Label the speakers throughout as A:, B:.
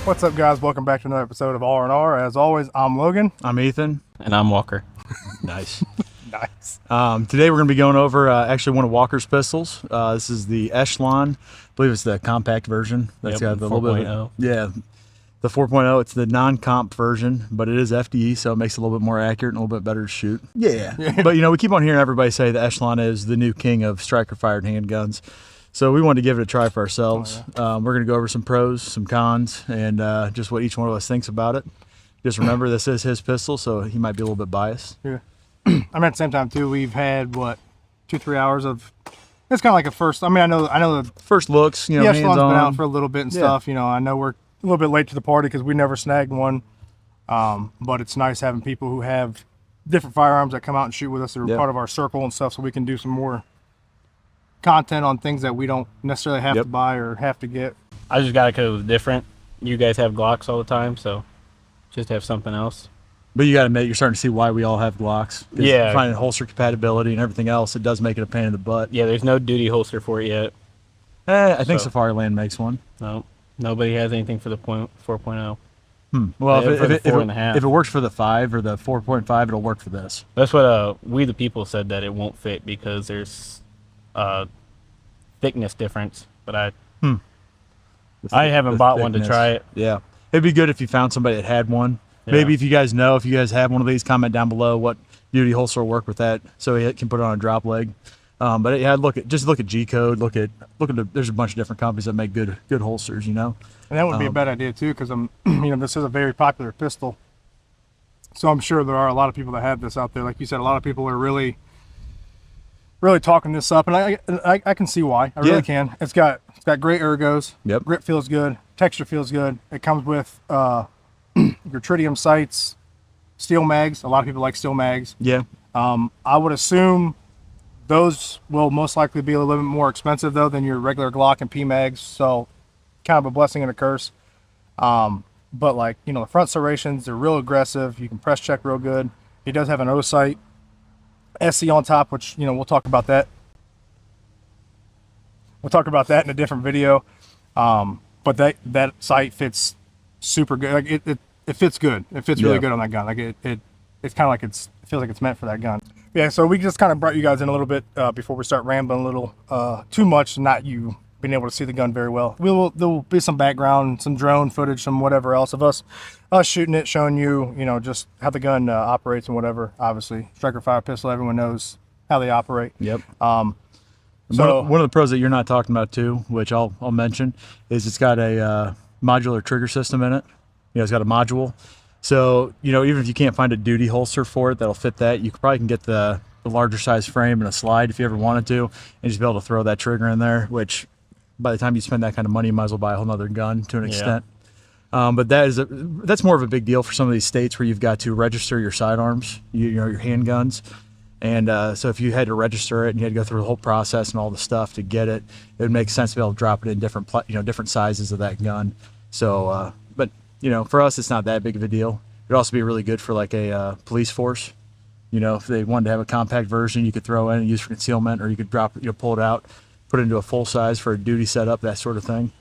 A: What's up, guys? Welcome back to another episode of R&R. As always, I'm Logan.
B: I'm Ethan.
C: And I'm Walker.
B: Nice.
A: Nice.
B: Today we're going to be going over actually one of Walker's pistols. This is the Echelon. I believe it's the compact version. That's got the
C: 4.0.
B: little bit. Yeah, the 4.0. It's the non-comp version, but it is FDE, so it makes it a little bit more accurate and a little bit better to shoot. Yeah. But we keep on hearing everybody say the Echelon is the new king of striker-fired handguns. So we wanted to give it a try for ourselves. We're going to go over some pros, some cons, and just what each one of us thinks about it. Just remember, this is his pistol, so he might be a little bit biased.
A: Yeah. I mean, at the same time, too, we've had, 2-3 hours of... It's kind of like a first... I know the...
B: First looks,
A: the Echelon's been out for a little bit and stuff. I know we're a little bit late to the party because we never snagged one. But it's nice having people who have different firearms that come out and shoot with us. They're part of our circle and stuff, so we can do some more content on things that we don't necessarily have to buy or have to get.
C: I just got it because it was different. You guys have Glocks all the time, so just have something else.
B: But you got to admit, you're starting to see why we all have Glocks.
C: Yeah.
B: Finding holster compatibility and everything else, it does make it a pain in the butt.
C: Yeah, there's no duty holster for it yet.
B: I think Safariland makes one.
C: No, nobody has anything for the 4.0.
B: Well, if it works for the 5 or the 4.5, it'll work for this.
C: That's what We the People said, that it won't fit because there's thickness difference. But I haven't bought one to try it.
B: Yeah. It'd be good if you found somebody that had one. Yeah. Maybe if you guys have one of these, comment down below what duty holster will work with that, so he can put it on a drop leg. But yeah, look at G Code. Look at there's a bunch of different companies that make good holsters.
A: And that would be a bad idea too, because this is a very popular pistol. So I'm sure there are a lot of people that have this out there. Like you said, a lot of people are really talking this up, and I can see why. I really can. It's got great ergos. Yep. Grip feels good. Texture feels good. It comes with your tritium sights, steel mags. A lot of people like steel mags. Yeah. I would assume those will most likely be a little bit more expensive though than your regular Glock and P mags. So kind of a blessing and a curse. But the front serrations, they're real aggressive. You can press check real good. He does have an O sight SC on top, which we'll talk about that. We'll talk about that in a different video. But that sight fits super good. It fits good. It fits really good on that gun. It's kind of like it feels like it's meant for that gun. Yeah. So we just kind of brought you guys in a little bit before we start rambling a little too much, not you being able to see the gun very well. There will be some background, some drone footage, some whatever else of us shooting it, showing you, just how the gun operates and whatever. Obviously, striker fire pistol, everyone knows how they operate. Yep.
B: So one of the pros that you're not talking about too, which I'll mention, is it's got a modular trigger system in it. It's got a module. So, even if you can't find a duty holster for it that'll fit that, you probably can get the larger size frame and a slide if you ever wanted to, and just be able to throw that trigger in there, which by the time you spend that kind of money, you might as well buy a whole nother gun to an extent. But that's more of a big deal for some of these states where you've got to register your sidearms, your handguns. And so if you had to register it and you had to go through the whole process and all the stuff to get it, it would make sense to be able to drop it in different sizes of that gun. So, but for us, it's not that big of a deal. It'd also be really good for like a police force. If they wanted to have a compact version, you could throw in and use for concealment, or you could drop it, pull it out, put it into a full size for a duty setup, that sort of thing.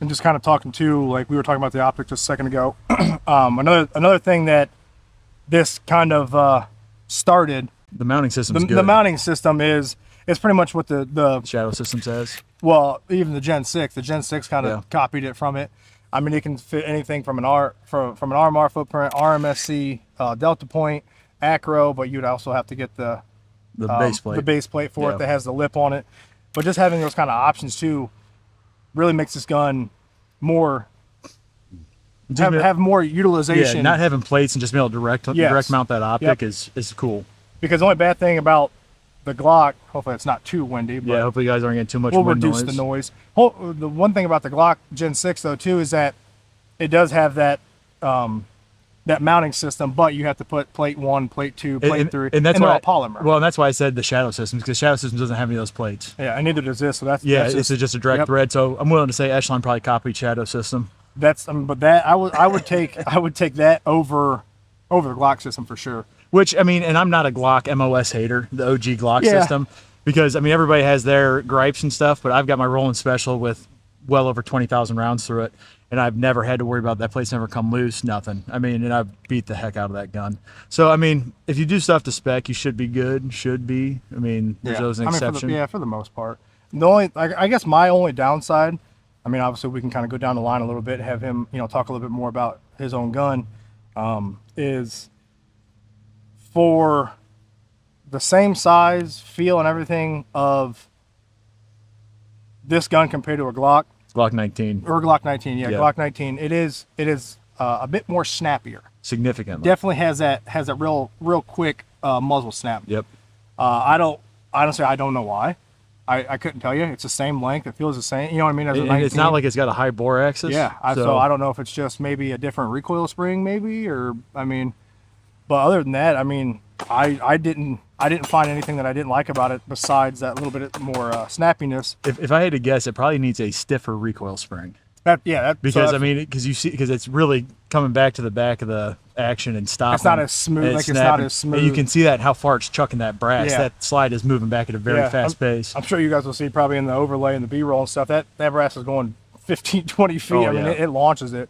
A: And just kind of talking too, like we were talking about the optic just a second ago. Another thing that this kind of started.
B: The mounting system.
A: The mounting system is pretty much what the
B: shadow system says.
A: Well, even the Gen 6. The Gen 6 kind of copied it from it. I mean, it can fit anything from an RMR footprint, RMSC, Delta Point, Acro, but you'd also have to get the
B: base plate.
A: The base plate for it that has the lip on it. But just having those kind of options too really makes this gun more have more utilization.
B: Yeah, not having plates and just being able to direct mount that optic is cool.
A: Because the only bad thing about the Glock, hopefully it's not too windy, but
B: hopefully you guys aren't getting too much
A: we'll
B: wind
A: reduce
B: noise.
A: The noise. The one thing about the Glock Gen 6 though too is that it does have that that mounting system, but you have to put plate 1, plate 2, plate 3,
B: and that's
A: they're all polymer.
B: Well, and that's why I said the shadow system, because shadow system doesn't have any of those plates.
A: Yeah, and neither does this. So that's
B: it's just a direct thread. So I'm willing to say Echelon probably copied shadow system.
A: But that I would take that over the Glock system for sure.
B: Which, I mean, and I'm not a Glock MOS hater, the OG Glock system, because, I mean, everybody has their gripes and stuff, but I've got my rolling special with well over 20,000 rounds through it, and I've never had to worry about that place never come loose, nothing. I mean, and I've beat the heck out of that gun. So, I mean, if you do stuff to spec, you should be good, should be. I mean, there's always an exception.
A: For the most part. The only, I guess my only downside, I mean, obviously we can kind of go down the line a little bit, have him, talk a little bit more about his own gun, is for the same size, feel, and everything of this gun compared to a Glock.
B: Glock 19.
A: Or Glock 19, yeah. Glock 19. It is a bit more snappier.
B: Significantly.
A: Definitely has that real quick muzzle snap.
B: Yep.
A: I don't know why. I couldn't tell you. It's the same length. It feels the same. You know what I mean? As a 19.
B: It's not like it's got a high bore axis.
A: Yeah. So I don't know if it's just maybe a different recoil spring, maybe, or but other than that, I mean, I didn't find anything that I didn't like about it besides that little bit more snappiness.
B: If I had to guess, it probably needs a stiffer recoil spring.
A: Because
B: because it's really coming back to the back of the action and stopping.
A: It's not as smooth. It's not as smooth.
B: And you can see that how far it's chucking that brass.
A: Yeah.
B: That slide is moving back at a very fast pace.
A: I'm sure you guys will see probably in the overlay and the B-roll and stuff that brass is going 15, 20 feet.
B: Oh,
A: I mean, it launches it.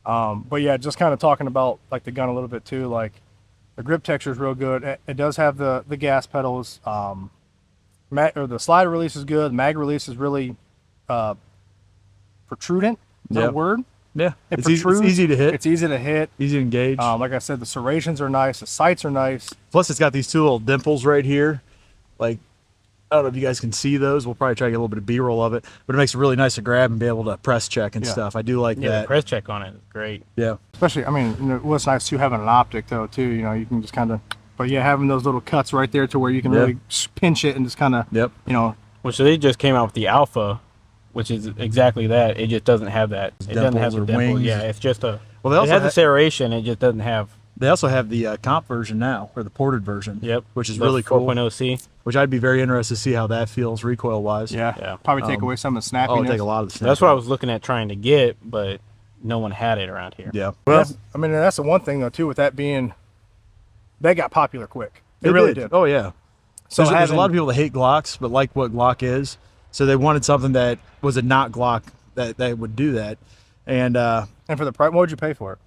A: But yeah, just kind of talking about like the gun a little bit too. Like the grip texture is real good. It does have the gas pedals. Or the slider release is good. The mag release is really protrudent. Is that a word?
B: Yeah,
A: It's
B: easy to hit.
A: It's easy to hit.
B: Easy to engage.
A: Like I said, the serrations are nice. The sights are nice.
B: Plus, it's got these two little dimples right here. Like, I don't know if you guys can see those. We'll probably try to get a little bit of B-roll of it, but it makes it really nice to grab and be able to press check and stuff. I do like that.
C: Yeah, the press check on it is great.
B: Yeah.
A: Especially, I mean, what's nice too, having an optic though too. You can just kind of, but yeah, having those little cuts right there to where you can really pinch it and just kind of,
C: Well, so they just came out with the Alpha, which is exactly that. It just doesn't have that. It doesn't have the dimple.
B: Wings.
C: Yeah, it's just a.
B: Well, they also
C: it has the serration. It just doesn't have.
B: They also have the comp version now, or the ported version.
C: Yep.
B: Which is
C: the
B: really cool.
C: 4.0C.
B: Which I'd be very interested to see how that feels recoil wise.
A: Yeah. Probably take away some of the snappiness.
B: Oh, take a lot of the snappiness.
C: That's what I was looking at trying to get, but no one had it around here.
B: Yeah.
A: Well, that's the one thing though too with that being, they got popular quick. They really did.
B: Oh yeah.
A: So
B: there's a lot of people that hate Glocks, but like what Glock is. So they wanted something that was a not Glock that would do that. And
A: for the price, what would you pay for it?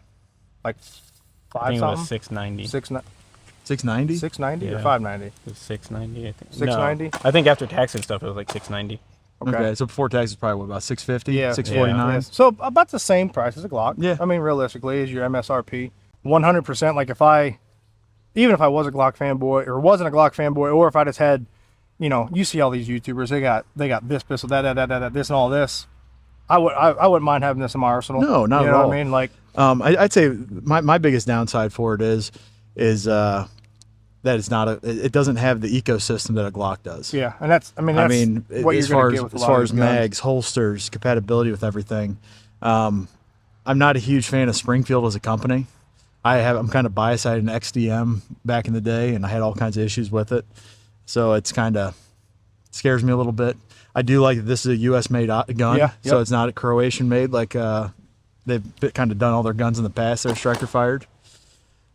A: Like
C: I think
A: something?
C: it was $690.
B: 690?
A: 690 or
C: Yeah.
A: 590?
C: It was $690, I think.
A: 690?
C: No, I think after tax and stuff, it was like $690.
B: Okay. So before tax is probably what, about 650?
A: Yeah.
B: 649?
A: Yeah. So about the same price as a Glock.
B: Yeah.
A: I mean, realistically, is your MSRP. 100%. Like even if I was a Glock fanboy or wasn't a Glock fanboy, or if I just had, you see all these YouTubers, they got this pistol, that, this, and all this. I wouldn't mind having this in my arsenal.
B: No, not
A: at all. You know what I mean? Like,
B: I'd say my biggest downside for it is that it's not it doesn't have the ecosystem that a Glock does.
A: Yeah, and that's what
B: as
A: you're going to get with a lot
B: far
A: of
B: as
A: these guns.
B: mags, holsters, compatibility with everything. I'm not a huge fan of Springfield as a company. I'm kind of biased. I had an XDM back in the day, and I had all kinds of issues with it. So it's kind of scares me a little bit. I do like that this is a U.S. made gun, so it's not a Croatian made like they've kind of done all their guns in the past. They're striker fired.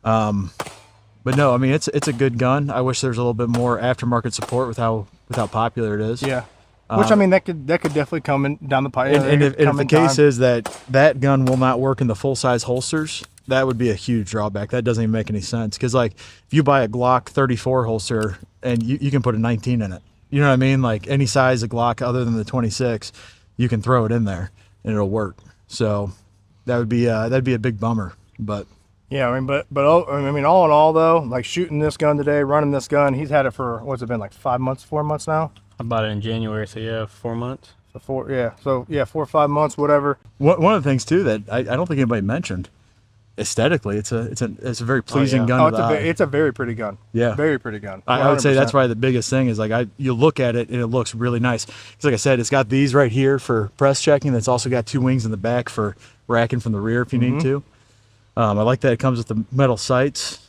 B: But no, I mean it's a good gun. I wish there was a little bit more aftermarket support with how popular it is.
A: Yeah. Which I mean that could definitely come in down the pipe.
B: And if the case is that gun will not work in the full size holsters, that would be a huge drawback. That doesn't even make any sense because like if you buy a Glock 34 holster and you can put a 19 in it. You know what I mean? Like any size of Glock other than the 26, you can throw it in there and it'll work. So that'd be a big bummer. But
A: yeah, I mean, all in all though, like shooting this gun today, running this gun, he's had it for what's it been, like 4 months now?
C: I bought it in January, so yeah, 4 months.
A: So 4 or 5 months, whatever.
B: One of the things too that I don't think anybody mentioned, aesthetically, it's a very pleasing gun.
A: It's a very pretty gun.
B: Yeah,
A: very pretty gun.
B: I would say that's probably the biggest thing is like you look at it and it looks really nice. Because like I said, it's got these right here for press checking. It's also got two wings in the back for racking from the rear if you need to. I like that it comes with the metal sights.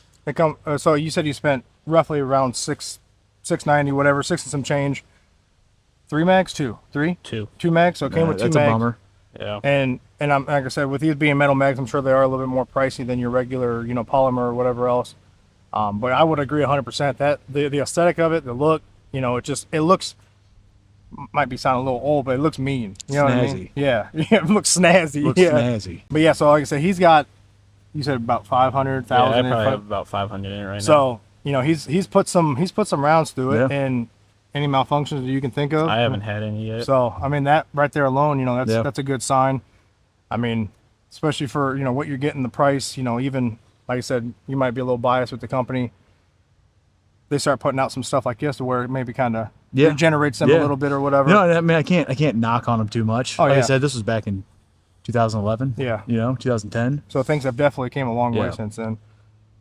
A: So you said you spent roughly around 690, whatever, 6 and some change. 3 mags, 2 mags. So it came with 2 mags.
B: That's a bummer.
C: Yeah.
A: And I'm like I said, with these being metal mags, I'm sure they are a little bit more pricey than your regular, polymer or whatever else. But I would agree 100% that the aesthetic of it, the look, it looks might be sounding a little old, but it looks mean. You know what I mean?
B: Snazzy.
A: Yeah, yeah, it looks snazzy.
B: Looks
A: yeah.
B: snazzy.
A: But yeah, so like I said, he's got, you said about 500,000.
C: Yeah, I
A: in
C: probably
A: front.
C: have about 500 in it right now.
A: So you know, he's put some rounds through it,
B: Yeah.
A: and any malfunctions that you can think of.
C: I haven't had any yet.
A: So I mean, that right there alone, you know, that's
B: Yeah.
A: that's a good sign. I mean, especially for, you know, what you're getting, the price, you know, even like I said, you might be a little biased with the company. They start putting out some stuff like this to where it maybe kind of regenerates them a little bit or whatever.
B: No, I mean, I can't knock on them too much.
A: Oh,
B: Like I
A: yeah.
B: said, this was back in 2011.
A: Yeah.
B: You know, 2010.
A: So things have definitely came a long way
B: Yeah.
A: since then.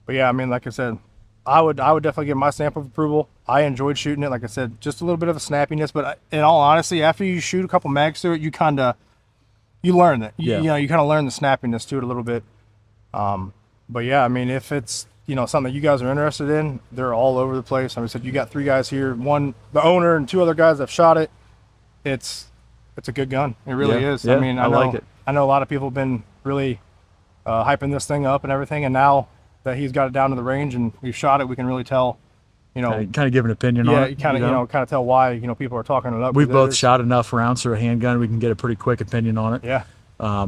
A: But yeah, I mean, like I said, I would definitely give my stamp of approval. I enjoyed shooting it. Like I said, just a little bit of a snappiness, but in all honesty, after you shoot a couple mags through it, you learn that. You know, you kind of learn the snappiness to it a little bit. But yeah, I mean, if it's, you know, something that you guys are interested in, they're all over the place. Like I said, you got 3 guys here, one, the owner, and 2 other guys that have shot it. It's a good gun. It really is.
B: Yeah,
A: I mean,
B: I like it.
A: I know a lot of people have been really hyping this thing up and everything, and now that he's got it down to the range and we've shot it, we can really tell, you know,
B: Kind of give an opinion on
A: yeah,
B: it.
A: you kind of tell why, you know, people are talking it up.
B: We've
A: because
B: both shot enough rounds through a handgun. We can get a pretty quick opinion on it.
A: Yeah.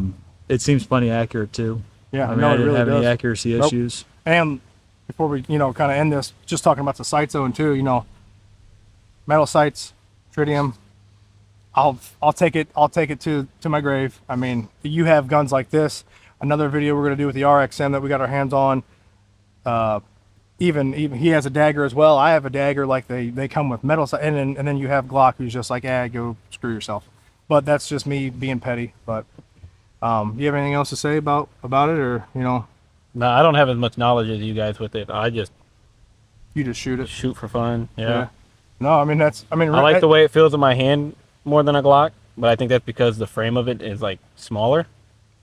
B: It seems plenty accurate too.
A: Yeah,
B: I mean,
A: no,
B: I
A: it
B: didn't
A: really
B: have any
A: does.
B: accuracy
A: Nope.
B: issues.
A: And before we, you know, kind of end this, just talking about the sight zone too, you know, metal sights, tritium, I'll take it to my grave. I mean, you have guns like this. Another video we're going to do with the RXM that we got our hands on. Even he has a dagger as well. I have a dagger, like they come with metal sight, and then you have Glock, who's just like, go screw yourself. But that's just me being petty. But do you have anything else to say about it, or, you know?
C: No, I don't have as much knowledge as you guys with it. I just
A: You just shoot it.
C: shoot for fun. Yeah.
A: No, I mean, I
C: I like the way it feels in my hand more than a Glock, but I think that's because the frame of it is like smaller.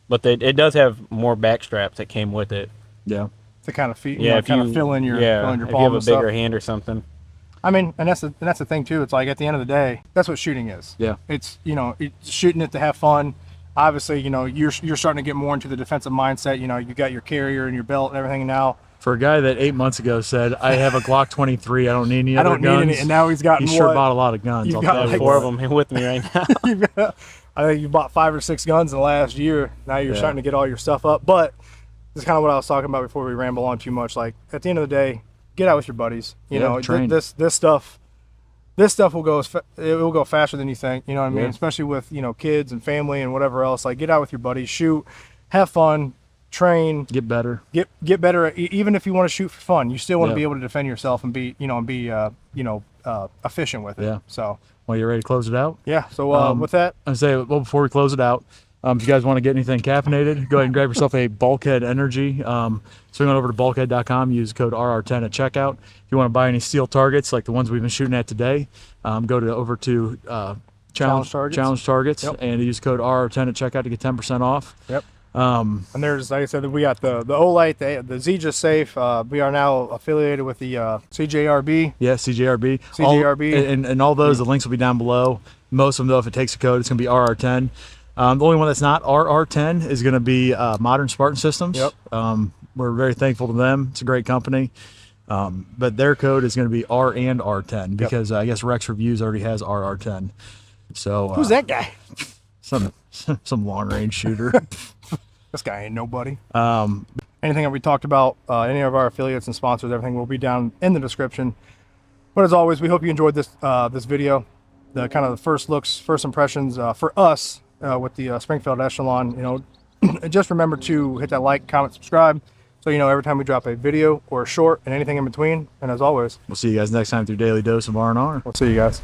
C: But it does have more back straps that came with it.
B: Yeah.
A: to kind of feed,
C: Yeah,
A: kind of fill in your
C: if you
A: palm
C: have a
A: and stuff.
C: bigger hand or something.
A: I mean, and that's the thing too. It's like at the end of the day, that's what shooting is.
B: Yeah.
A: It's, you know, it's shooting it to have fun. Obviously, you know, you're starting to get more into the defensive mindset. You know, you got your carrier and your belt and everything now.
B: For a guy that 8 months ago said, I have a Glock 23, I don't need any other
A: I don't
B: guns.
A: need any, and now he's gotten
B: He sure
A: what?
B: bought a lot of guns.
A: You've
B: I'll
A: got
B: tell
C: I
B: you
C: have
A: like
C: 4
B: what.
C: of them with me right now.
A: I think you bought 5 or 6 guns in the last year. Now you're
B: Yeah.
A: starting to get all your stuff up. But this is kind of what I was talking about before we ramble on too much. Like at the end of the day, get out with your buddies. You
B: Yeah,
A: know,
B: train.
A: this stuff will go it will go faster than you think. You know what I mean?
B: Yeah.
A: Especially with, you know, kids and family and whatever else. Like get out with your buddies, shoot, have fun, train,
B: Get better.
A: get better. Even if you want to shoot for fun, you still want to
B: Yeah.
A: be able to defend yourself and be efficient with it.
B: Yeah.
A: So
B: Well, you ready to close it out?
A: yeah. So with that,
B: I say, well, before we close it out, if you guys want to get anything caffeinated, go ahead and grab yourself a Bulkhead Energy. Swing on over to bulkhead.com, use code RR10 at checkout. If you want to buy any steel targets like the ones we've been shooting at today, go over to Challenge Targets
A: Yep.
B: and use code RR10 at checkout to get 10% off.
A: yep. And there's, like I said, we got the Olight, the Xegis safe. We are now affiliated with the CJRB.
B: Yeah, CJRB.
A: CJRB.
B: And all those, the links will be down below. Most of them, though, if it takes a code, it's going to be RR10. The only one that's not RR10 is going to be Modern Spartan Systems.
A: Yep.
B: We're very thankful to them. It's a great company. But their code is going to be R and R10 because I guess Rex Reviews already has RR10. So
A: Who's that guy?
B: Some long range shooter.
A: This guy ain't nobody. Anything that we talked about, any of our affiliates and sponsors, everything will be down in the description. But as always, we hope you enjoyed this video. The kind of the first impressions for us with the Springfield Echelon. You know, just remember to hit that like, comment, subscribe, so you know every time we drop a video or a short and anything in between. And as always,
B: We'll see you guys next time through Daily Dose of R&R.
A: we'll see you guys.